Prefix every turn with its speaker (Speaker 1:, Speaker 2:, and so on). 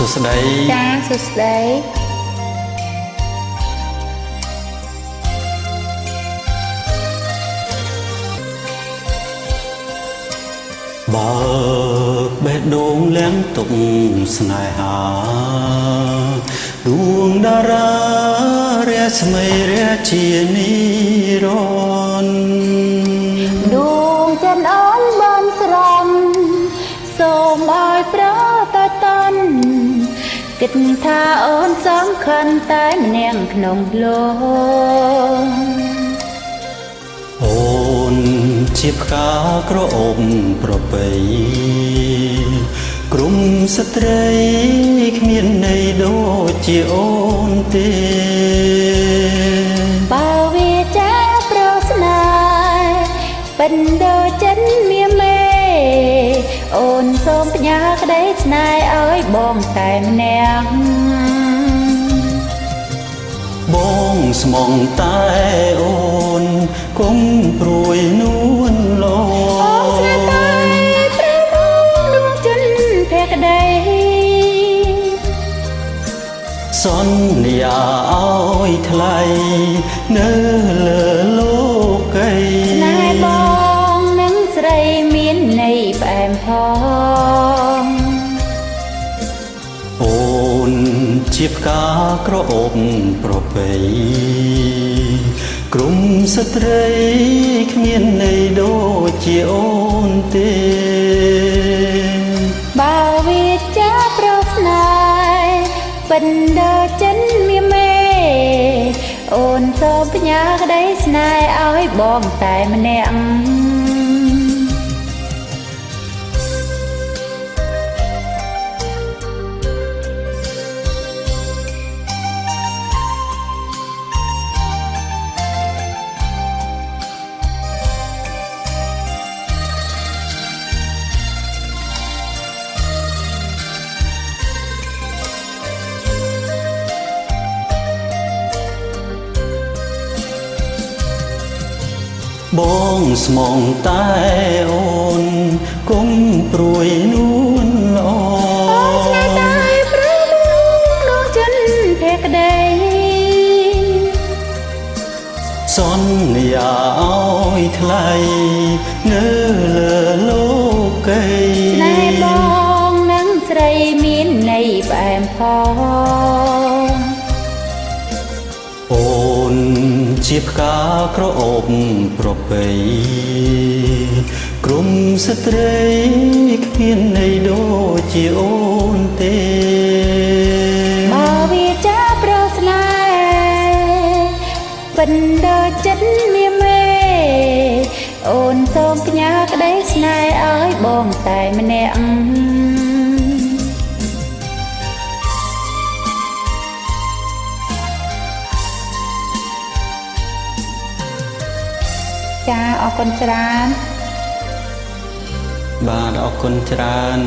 Speaker 1: សុស្ដី
Speaker 2: ចាសួស្ដី
Speaker 1: បើបេះដូងលៀងទុកស្នេហាដួងតារារស្មីរជានិរន្តរ៍
Speaker 2: ដួងចិនអូនបានស្រស់សូមឲ្យប្រតតនគិតថាអូនសំខាន់តែម្នាក់ក្នុងលោក
Speaker 1: អូនជាផ្កាក្រអូបប្រពៃក្រុមស្ត្រីគ្មានន័យដូចជាអូនទេ
Speaker 2: បើវាចាប្រស្នេហ៍បិណ្ឌចិនមានមេអូនសូមផ្ញើក្តីស្នេហ៍ឲ្យបងតែម្នាក់
Speaker 1: បងស្មងតែអូនគង់ព្រួយនួនលោ
Speaker 2: អូនស្នេហ៍តែព្រមដួងចិនភក្តី
Speaker 1: សន្យាឲ្យថ្លៃនៅលើលោកី
Speaker 2: ស្នេហ៍បងនឹងស្រីមានន័យផ្អែមផង
Speaker 1: អូនជាផ្កាក្រអូបប្រពៃក្រុមស្ត្រីគ្មានន័យដូចជាអូនទេ
Speaker 2: បើវាចាប្រស្នេហ៍បិណ្ឌចិនមានមេអូនសូមផ្ញើក្តីស្នេហ៍ឲ្យបងតែម្នាក់
Speaker 1: បងស្មងតែអូនគង់ព្រួយនួនល្អ
Speaker 2: អូនស្នេហ៍តែព្រមដួងចិនភក្តី
Speaker 1: សន្យាឲ្យថ្លៃនៅលើលោកី
Speaker 2: ស្នេហ៍បងនឹងស្រីមានន័យផ្អែមផង
Speaker 1: អូនជាផ្កាក្រអូបប្រពៃក្រុមស្ត្រីគ្មានន័យដូចជាអូនទេ
Speaker 2: បើវាចាប្រស្នេហ៍បិណ្ឌចិនមានមេអូនសូមផ្ញើក្តីស្នេហ៍ឲ្យបងតែម្នាក់ចាអរគុណច្រើន
Speaker 1: បាទអរគុណច្រើន